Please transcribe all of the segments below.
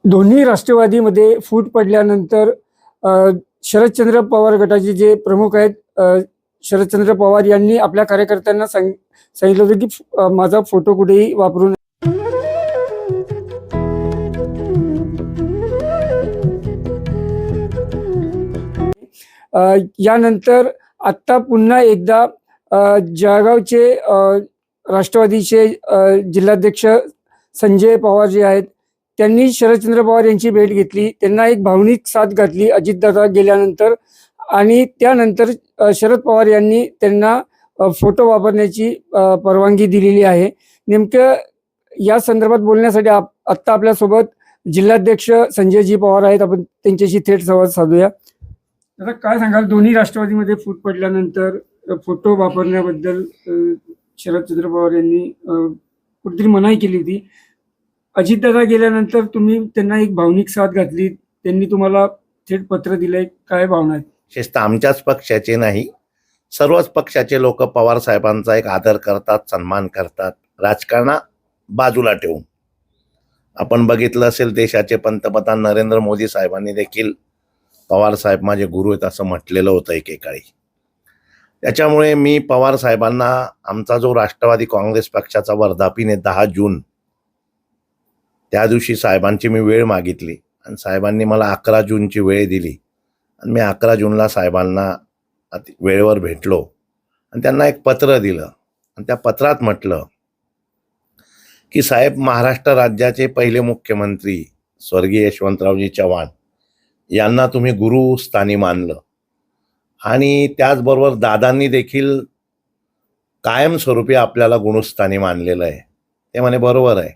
दोन्ही राष्ट्रवादीमध्ये फूट पडल्यानंतर अ, शरदचंद्र पवार गटाचे जे प्रमुख आहेत, शरदचंद्र पवार यांनी आपल्या कार्यकर्त्यांना सांगितलं होतं की माझा फोटो कुठेही वापरू नये. यानंतर आत्ता पुन्हा एकदा जळगावचे राष्ट्रवादीचे जिल्हाध्यक्ष संजय पवार जे आहेत, त्यांनी शरदचंद्र पवार यांची भेट घेतली. त्यांना एक भावनिक साथ घातली अजितदादा गेल्यानंतर आणि त्यानंतर शरद पवार यांनी त्यांना फोटो वापरण्याची परवानगी दिलेली आहे. नेमकं या संदर्भात बोलण्यासाठी आत्ता आपल्यासोबत जिल्हाध्यक्ष संजयजी पवार आहेत. आपण त्यांच्याशी थेट संवाद साधूया. आता काय सांगाल, दोन्ही राष्ट्रवादीमध्ये फूट पडल्यानंतर फोटो वापरण्याबद्दल शरदचंद्र पवार यांनी कुठेतरी मनाई केली होती. अजितदादा गेल्यानंतर तुम्ही त्यांना एक भावनिक साथ घातली, त्यांनी तुम्हाला थेट पत्र दिलंय, काय भावना आहेत? विशेषतः आमच्याच पक्षाचे नाही, सर्वच पक्षाचे लोक पवार साहेबांचा एक आदर करतात, सन्मान करतात. राजकारणा बाजूला ठेवून आपण बघितलं असेल, देशाचे पंतप्रधान नरेंद्र मोदी साहेबांनी देखील पवार साहेब माझे गुरु आहेत असं म्हटलेलं होतं एकेकाळी. त्याच्यामुळे मी पवार साहेबांना, आमचा जो राष्ट्रवादी काँग्रेस पक्षाचा वर्धापन आहे 10 जून, त्या दिवशी साहेबांची मी वेळ मागितली आणि साहेबांनी मला 11 जूनची वेळ दिली आणि मी 11 जूनला साहेबांना वेळेवर भेटलो आणि त्यांना एक पत्र दिलं आणि त्या पत्रात म्हटलं की साहेब, महाराष्ट्र राज्याचे पहिले मुख्यमंत्री स्वर्गीय यशवंतरावजी चव्हाण यांना तुम्ही गुरुस्थानी मानलं आणि त्याचबरोबर दादांनी देखील कायमस्वरूपी आपल्याला गुरुस्थानी मानलेलं आहे. ते म्हणे बरोबर आहे.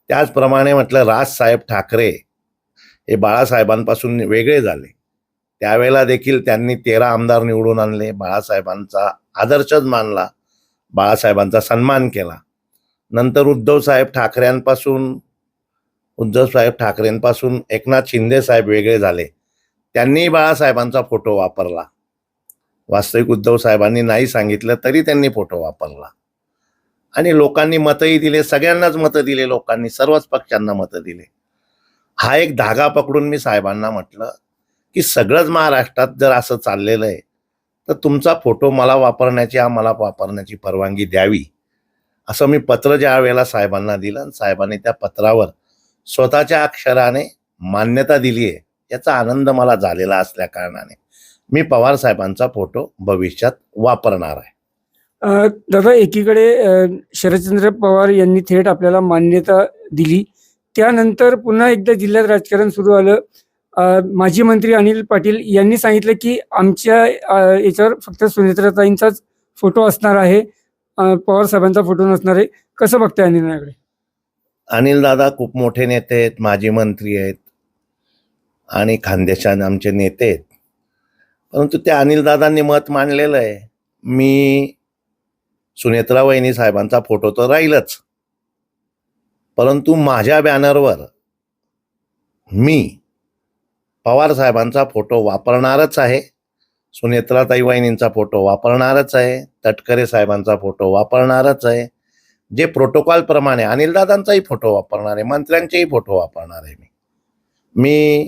त्याचप्रमाणे म्हटलं राजसाहेब ठाकरे हे बाळासाहेबांपासून वेगळे झाले, त्यावेळेला देखील त्यांनी 13 आमदार निवडून आणले, बाळासाहेबांचा आदर्शच मानला, बाळासाहेबांचा सन्मान केला. नंतर उद्धवसाहेब ठाकरेंपासून एकनाथ शिंदे साहेब वेगळे झाले, त्यांनी बाळासाहेबांचा फोटो वापरला. वास्तविक उद्धव साहेबांनी नाही सांगितलं तरी त्यांनी फोटो वापरला आणि लोकांनी मतही दिले, सगळ्यांनाच मतं दिले, लोकांनी सर्वच पक्षांना मतं दिले. हा एक धागा पकडून मी साहेबांना म्हटलं की सगळंच महाराष्ट्रात जर असं चाललेलं आहे तर तुमचा फोटो मला वापरण्याची परवानगी द्यावी, असं मी पत्र ज्या वेळेला साहेबांना दिलं आणि साहेबांनी त्या पत्रावर स्वतःच्या अक्षराने मान्यता दिली आहे, याचा आनंद मला झालेला असल्या कारणाने मी पवार साहेबांचा फोटो भविष्यात वापरणार आहे. दादा, एकीकडे शरदचंद्र पवार यांनी थेट आपल्याला मान्यता दिली, त्यानंतर पुन्हा एकदा जिल्ह्यात राजकारण सुरू आलं. माजी मंत्री अनिल पाटील यांनी सांगितलं की आमच्या याच्यावर फक्त सुनेत्राताईंचाच फोटो असणार आहे, पवार साहेबांचा फोटो नसणार आहे. कसं बघताय अनिलकडे? अनिल दादा खूप मोठे नेते आहेत, माजी मंत्री आहेत आणि खानदेशात आमचे नेते आहेत, परंतु त्या अनिल दादांनी मत मांडलेलं आहे. मी सुनेत्रा वहिनी साहेबांचा फोटो तर राहीलच, परंतु माझ्या बॅनरवर मी पवार साहेबांचा फोटो वापरणारच आहे, सुनेत्राताई वहिनींचा फोटो वापरणारच आहे, तटकरे साहेबांचा फोटो वापरणारच आहे. जे प्रोटोकॉल प्रमाणे अनिलदादांचाही फोटो वापरणार आहे, मंत्र्यांचेही फोटो वापरणार आहे. मी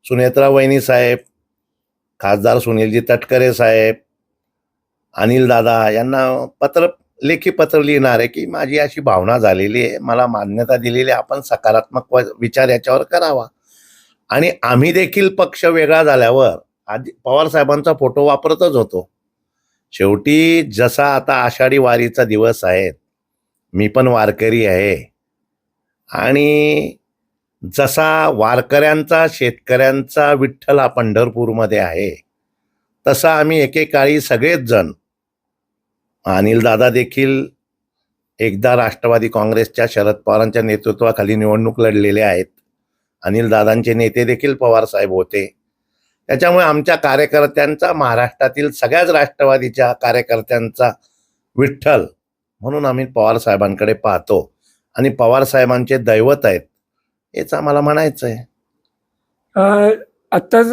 सुनेत्रा वहिनी साहेब, खासदार सुनीलजी तटकरे साहेब, अनिलदादा यांना लेखी पत्र लिहिणार आहे की माझी अशी भावना झालेली आहे, मला मान्यता दिलेली आहे, आपण सकारात्मक विचार याच्यावर करावा. आणि आम्ही देखील पक्ष वेगळा झाल्यावर आधी पवार साहेबांचा फोटो वापरतच होतो. शेवटी जसा आता आषाढी वारीचा दिवस आहे, मी पण वारकरी आहे आणि जसा वारकऱ्यांचा, शेतकऱ्यांचा विठ्ठल हा पंढरपूरमध्ये आहे, तसा आम्ही एकेकाळी सगळेच जण, अनिल दादा देखील एकदा राष्ट्रवादी काँग्रेसच्या शरद पवारांच्या नेतृत्वाखाली निवडणूक लढलेले आहेत, अनिल दादांचे नेते देखील पवार साहेब होते. त्याच्यामुळे आमच्या कार्यकर्त्यांचा, महाराष्ट्रातील सगळ्याच राष्ट्रवादीच्या कार्यकर्त्यांचा विठ्ठल म्हणून आम्ही पवार साहेबांकडे पाहतो आणि पवार साहेबांचे दैवत आहेत हेच आम्हाला म्हणायचं आहे. आत्ताच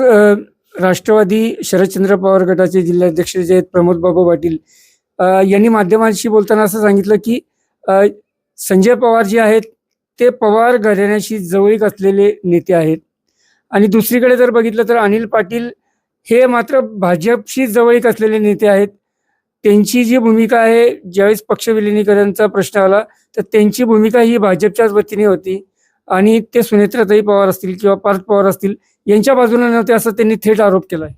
राष्ट्रवादी शरदचंद्र पवार गटाचे जिल्हाध्यक्ष जे आहेत प्रमोद बाबू पाटील यांनी माध्यमांशी बोलताना असं सांगितलं की संजय पवार जे आहेत ते पवार घराण्याशी जवळीक असलेले नेते आहेत. आणि दुसरीकडे जर बघितलं तर अनिल पाटील हे मात्र भाजपशी जवळीक असलेले नेते आहेत. त्यांची जी भूमिका आहे, ज्यावेळेस पक्ष विलिनीकरणचा प्रश्न आला तर त्यांची भूमिका ही भाजपच्याच वतीने होती आणि ते सुनेत्राताई पवार असतील किंवा पार्थ पवार असतील यांच्या बाजूने नव्हते, असं त्यांनी थेट आरोप केला आहे.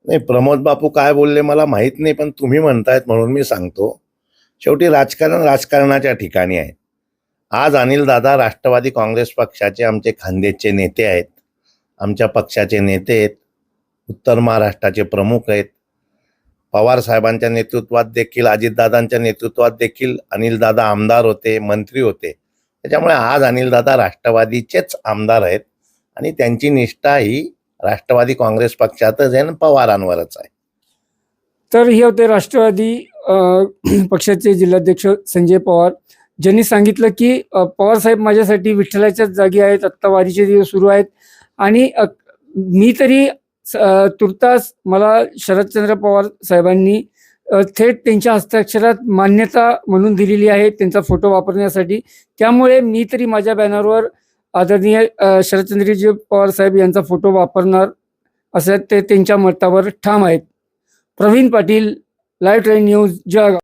नाही, प्रमोद बापू काय बोलले मला माहीत नाही, पण तुम्ही म्हणतायत म्हणून मी सांगतो. शेवटी राजकारण राजकारणाच्या ठिकाणी आहे. आज अनिलदादा राष्ट्रवादी काँग्रेस पक्षाचे आमचे खानदेशचे नेते आहेत, आमच्या पक्षाचे नेते आहेत, उत्तर महाराष्ट्राचे प्रमुख आहेत. पवार साहेबांच्या नेतृत्वात देखील, अजितदादांच्या नेतृत्वात देखील अनिलदादा आमदार होते, मंत्री होते. त्याच्यामुळे आज अनिलदादा राष्ट्रवादीचेच आमदार आहेत आणि त्यांची निष्ठा ही राष्ट्रवादी काँग्रेस पक्षातच आहे आणि पवारांवरच आहे. तर हे होते राष्ट्रवादी पक्षाचे जिल्हाध्यक्ष संजय पवार, ज्यांनी सांगितलं की पवार साहेब माझ्यासाठी विठ्ठलाच्याच जागी आहेत, आत्ता वारीचे दिवस सुरू आहेत आणि मी तरी तुर्तास मला शरदचंद्र पवार साहेबांनी थेट त्यांच्या हस्ताक्षरात मान्यता म्हणून दिलेली आहे त्यांचा फोटो वापरण्यासाठी. त्यामुळे मी तरी माझ्या बॅनरवर आदरणीय शरदचंद्रजी पवार साहेब यांचा फोटो वापरणार असं ते त्यांच्या मतावर ठाम आहेत. Praveen Patil, live train news, Jalgaon.